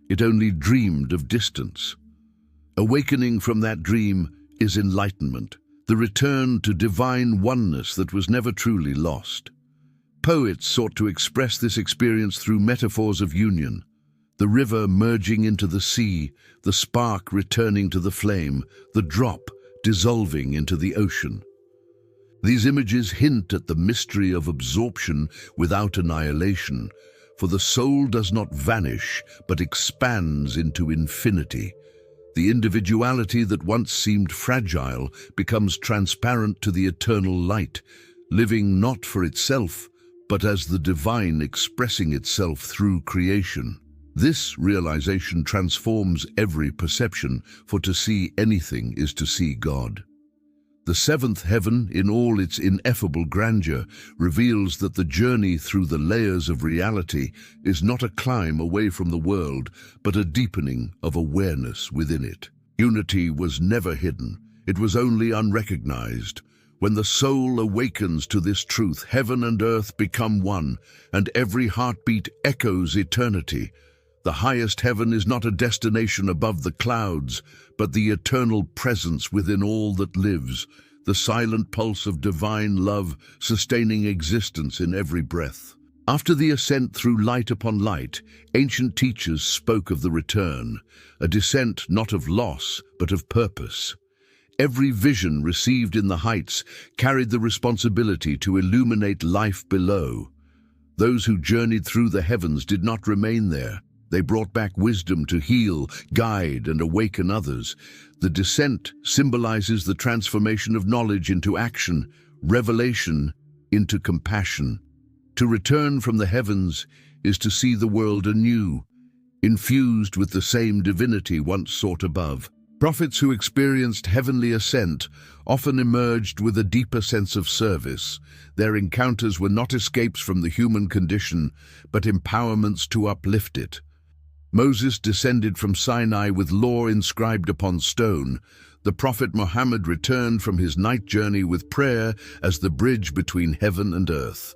It only dreamed of distance. Awakening from that dream is enlightenment, the return to divine oneness that was never truly lost. Poets sought to express this experience through metaphors of union. The river merging into the sea, the spark returning to the flame, the drop dissolving into the ocean. These images hint at the mystery of absorption without annihilation, for the soul does not vanish but expands into infinity. The individuality that once seemed fragile becomes transparent to the eternal light, living not for itself, but as the divine expressing itself through creation. This realization transforms every perception, for to see anything is to see God. The seventh heaven, in all its ineffable grandeur, reveals that the journey through the layers of reality is not a climb away from the world, but a deepening of awareness within it. Unity was never hidden, it was only unrecognized. When the soul awakens to this truth, heaven and earth become one, and every heartbeat echoes eternity. The highest heaven is not a destination above the clouds, but the eternal presence within all that lives, the silent pulse of divine love sustaining existence in every breath. After the ascent through light upon light, ancient teachers spoke of the return, a descent not of loss, but of purpose. Every vision received in the heights carried the responsibility to illuminate life below. Those who journeyed through the heavens did not remain there. They brought back wisdom to heal, guide, and awaken others. The descent symbolizes the transformation of knowledge into action, revelation into compassion. To return from the heavens is to see the world anew, infused with the same divinity once sought above. Prophets who experienced heavenly ascent often emerged with a deeper sense of service. Their encounters were not escapes from the human condition, but empowerments to uplift it. Moses descended from Sinai with law inscribed upon stone. The prophet Muhammad returned from his night journey with prayer as the bridge between heaven and earth.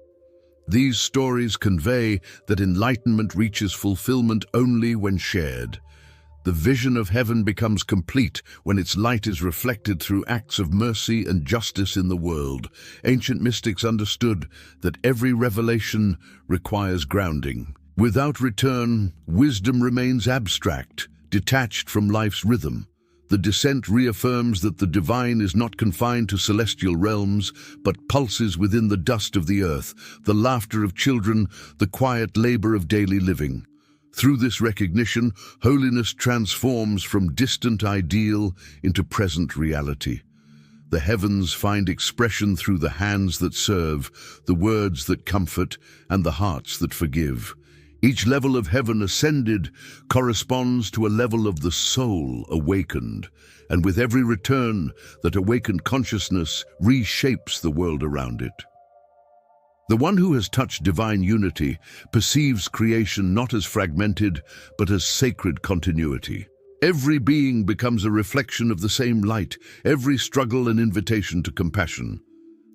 These stories convey that enlightenment reaches fulfillment only when shared. The vision of heaven becomes complete when its light is reflected through acts of mercy and justice in the world. Ancient mystics understood that every revelation requires grounding. Without return, wisdom remains abstract, detached from life's rhythm. The descent reaffirms that the divine is not confined to celestial realms, but pulses within the dust of the earth, the laughter of children, the quiet labor of daily living. Through this recognition, holiness transforms from distant ideal into present reality. The heavens find expression through the hands that serve, the words that comfort, and the hearts that forgive. Each level of heaven ascended corresponds to a level of the soul awakened, and with every return, that awakened consciousness reshapes the world around it. The one who has touched divine unity perceives creation not as fragmented, but as sacred continuity. Every being becomes a reflection of the same light, every struggle an invitation to compassion.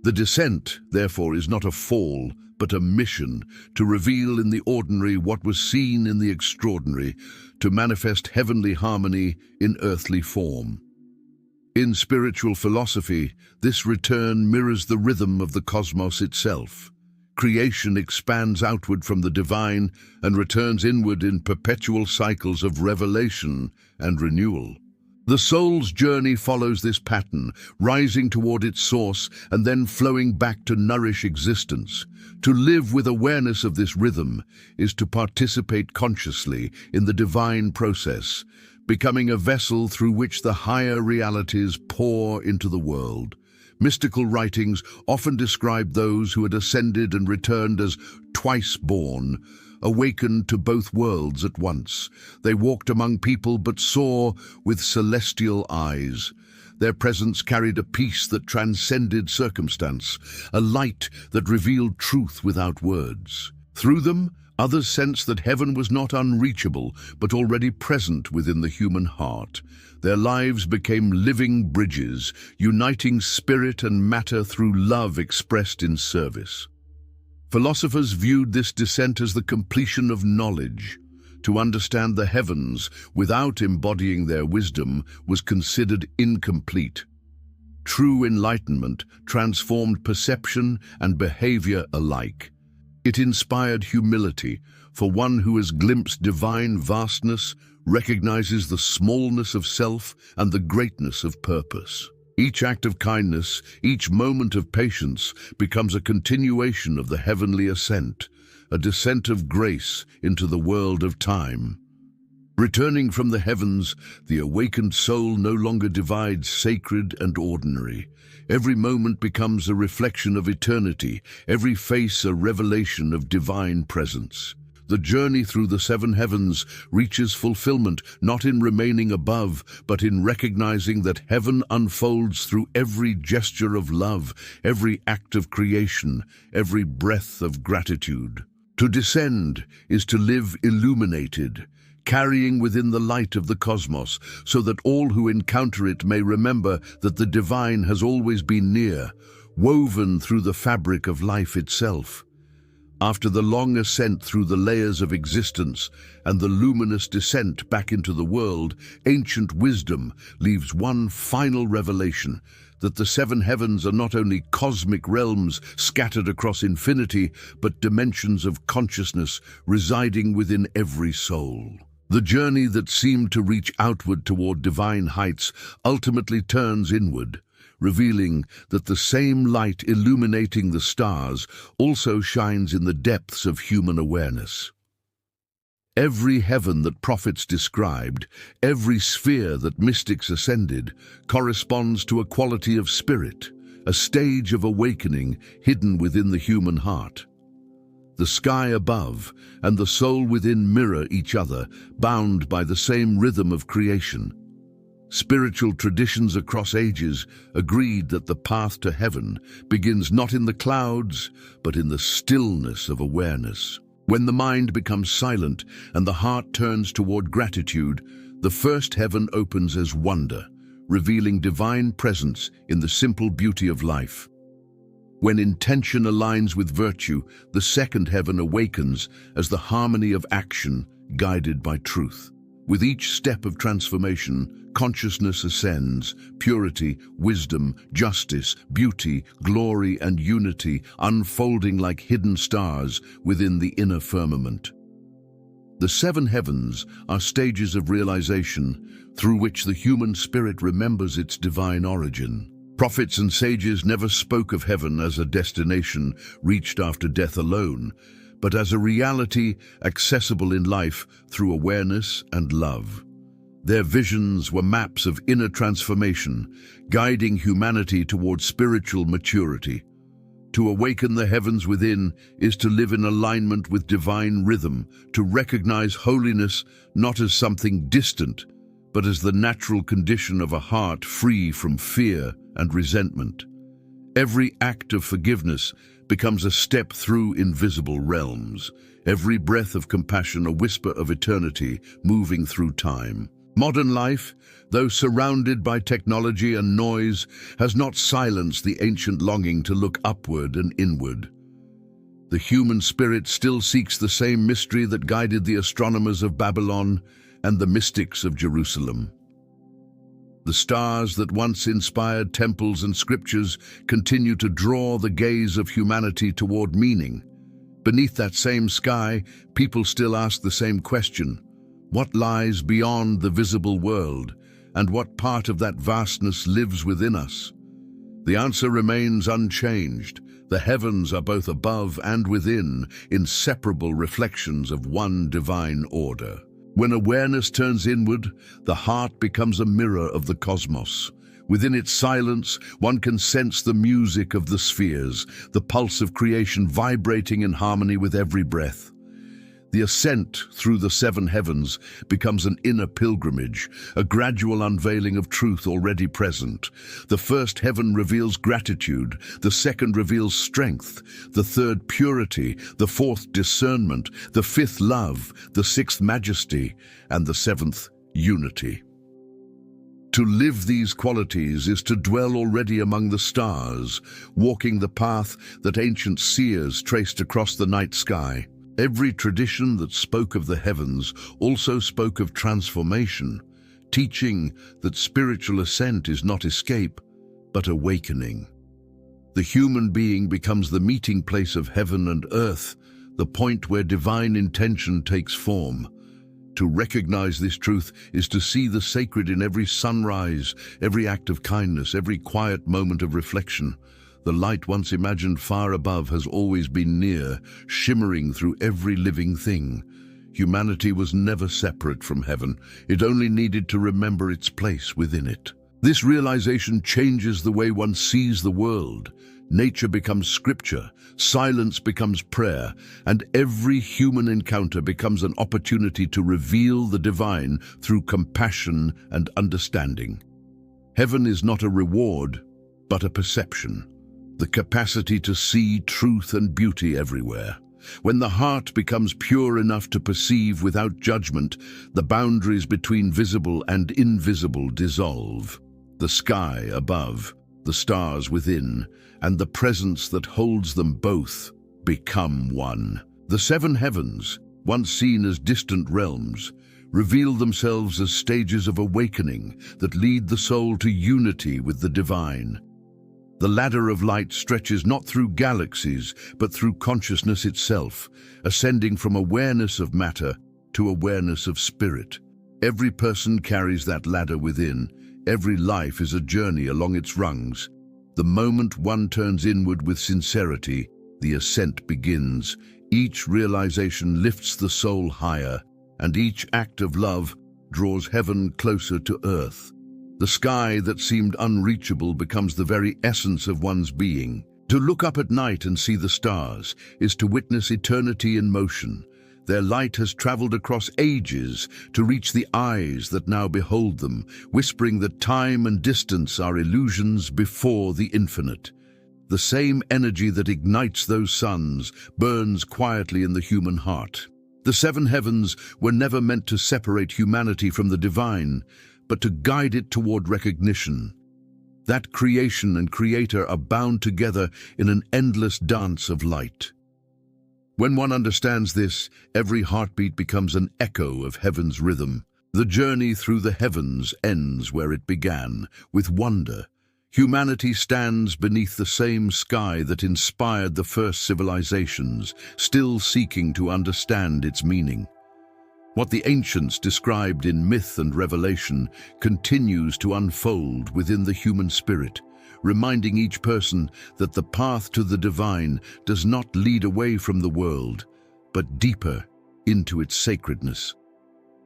The descent, therefore, is not a fall, but a mission to reveal in the ordinary what was seen in the extraordinary, to manifest heavenly harmony in earthly form. In spiritual philosophy, this return mirrors the rhythm of the cosmos itself. Creation expands outward from the divine and returns inward in perpetual cycles of revelation and renewal. The soul's journey follows this pattern, rising toward its source and then flowing back to nourish existence. To live with awareness of this rhythm is to participate consciously in the divine process, becoming a vessel through which the higher realities pour into the world. Mystical writings often describe those who had ascended and returned as twice born, awakened to both worlds at once. They walked among people but saw with celestial eyes. Their presence carried a peace that transcended circumstance, a light that revealed truth without words. Through them, others sensed that heaven was not unreachable, but already present within the human heart. Their lives became living bridges, uniting spirit and matter through love expressed in service. Philosophers viewed this descent as the completion of knowledge. To understand the heavens without embodying their wisdom was considered incomplete. True enlightenment transformed perception and behavior alike. It inspired humility, for one who has glimpsed divine vastness recognizes the smallness of self and the greatness of purpose. Each act of kindness, each moment of patience becomes a continuation of the heavenly ascent, a descent of grace into the world of time. Returning from the heavens, the awakened soul no longer divides sacred and ordinary. Every moment becomes a reflection of eternity, every face a revelation of divine presence. The journey through the seven heavens reaches fulfillment not in remaining above, but in recognizing that heaven unfolds through every gesture of love, every act of creation, every breath of gratitude. To descend is to live illuminated, carrying within the light of the cosmos, so that all who encounter it may remember that the divine has always been near, woven through the fabric of life itself. After the long ascent through the layers of existence and the luminous descent back into the world, ancient wisdom leaves one final revelation, that the seven heavens are not only cosmic realms scattered across infinity, but dimensions of consciousness residing within every soul. The journey that seemed to reach outward toward divine heights ultimately turns inward, revealing that the same light illuminating the stars also shines in the depths of human awareness. Every heaven that prophets described, every sphere that mystics ascended, corresponds to a quality of spirit, a stage of awakening hidden within the human heart. The sky above and the soul within mirror each other, bound by the same rhythm of creation. Spiritual traditions across ages agreed that the path to heaven begins not in the clouds, but in the stillness of awareness. When the mind becomes silent and the heart turns toward gratitude, the first heaven opens as wonder, revealing divine presence in the simple beauty of life. When intention aligns with virtue, the second heaven awakens as the harmony of action guided by truth. With each step of transformation, consciousness ascends, purity, wisdom, justice, beauty, glory, and unity unfolding like hidden stars within the inner firmament. The seven heavens are stages of realization, through which the human spirit remembers its divine origin. Prophets and sages never spoke of heaven as a destination reached after death alone, but as a reality accessible in life through awareness and love. Their visions were maps of inner transformation, guiding humanity towards spiritual maturity. To awaken the heavens within is to live in alignment with divine rhythm, to recognize holiness not as something distant, but as the natural condition of a heart free from fear and resentment. Every act of forgiveness becomes a step through invisible realms, every breath of compassion a whisper of eternity moving through time. Modern life, though surrounded by technology and noise, has not silenced the ancient longing to look upward and inward. The human spirit still seeks the same mystery that guided the astronomers of Babylon and the mystics of Jerusalem. The stars that once inspired temples and scriptures continue to draw the gaze of humanity toward meaning. Beneath that same sky, people still ask the same question: what lies beyond the visible world, and what part of that vastness lives within us? The answer remains unchanged. The heavens are both above and within, inseparable reflections of one divine order. When awareness turns inward, the heart becomes a mirror of the cosmos. Within its silence, one can sense the music of the spheres, the pulse of creation vibrating in harmony with every breath. The ascent through the seven heavens becomes an inner pilgrimage, a gradual unveiling of truth already present. The first heaven reveals gratitude, the second reveals strength, the third purity, the fourth discernment, the fifth love, the sixth majesty, and the seventh unity. To live these qualities is to dwell already among the stars, walking the path that ancient seers traced across the night sky. Every tradition that spoke of the heavens also spoke of transformation, teaching that spiritual ascent is not escape, but awakening. The human being becomes the meeting place of heaven and earth, the point where divine intention takes form. To recognize this truth is to see the sacred in every sunrise, every act of kindness, every quiet moment of reflection. The light once imagined far above has always been near, shimmering through every living thing. Humanity was never separate from heaven. It only needed to remember its place within it. This realization changes the way one sees the world. Nature becomes scripture, silence becomes prayer, and every human encounter becomes an opportunity to reveal the divine through compassion and understanding. Heaven is not a reward, but a perception. The capacity to see truth and beauty everywhere. When the heart becomes pure enough to perceive without judgment, the boundaries between visible and invisible dissolve. The sky above, the stars within, and the presence that holds them both become one. The seven heavens, once seen as distant realms, reveal themselves as stages of awakening that lead the soul to unity with the divine. The ladder of light stretches not through galaxies, but through consciousness itself, ascending from awareness of matter to awareness of spirit. Every person carries that ladder within. Every life is a journey along its rungs. The moment one turns inward with sincerity, the ascent begins. Each realization lifts the soul higher, and each act of love draws heaven closer to earth. The sky that seemed unreachable becomes the very essence of one's being. To look up at night and see the stars is to witness eternity in motion. Their light has traveled across ages to reach the eyes that now behold them, whispering that time and distance are illusions before the infinite. The same energy that ignites those suns burns quietly in the human heart. The seven heavens were never meant to separate humanity from the divine, but to guide it toward recognition. That creation and creator are bound together in an endless dance of light. When one understands this, every heartbeat becomes an echo of heaven's rhythm. The journey through the heavens ends where it began, with wonder. Humanity stands beneath the same sky that inspired the first civilizations, still seeking to understand its meaning. What the ancients described in myth and revelation continues to unfold within the human spirit, reminding each person that the path to the divine does not lead away from the world, but deeper into its sacredness.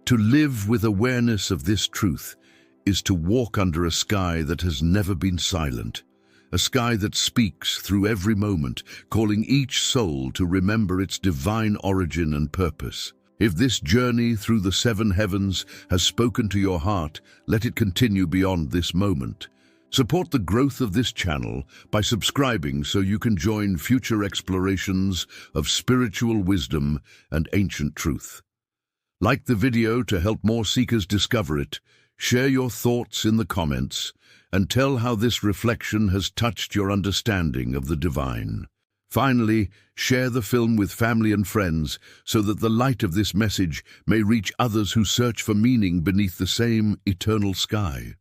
To live with awareness of this truth is to walk under a sky that has never been silent, a sky that speaks through every moment, calling each soul to remember its divine origin and purpose. If this journey through the seven heavens has spoken to your heart, let it continue beyond this moment. Support the growth of this channel by subscribing so you can join future explorations of spiritual wisdom and ancient truth. Like the video to help more seekers discover it, share your thoughts in the comments, and tell how this reflection has touched your understanding of the divine. Finally, share the film with family and friends so that the light of this message may reach others who search for meaning beneath the same eternal sky.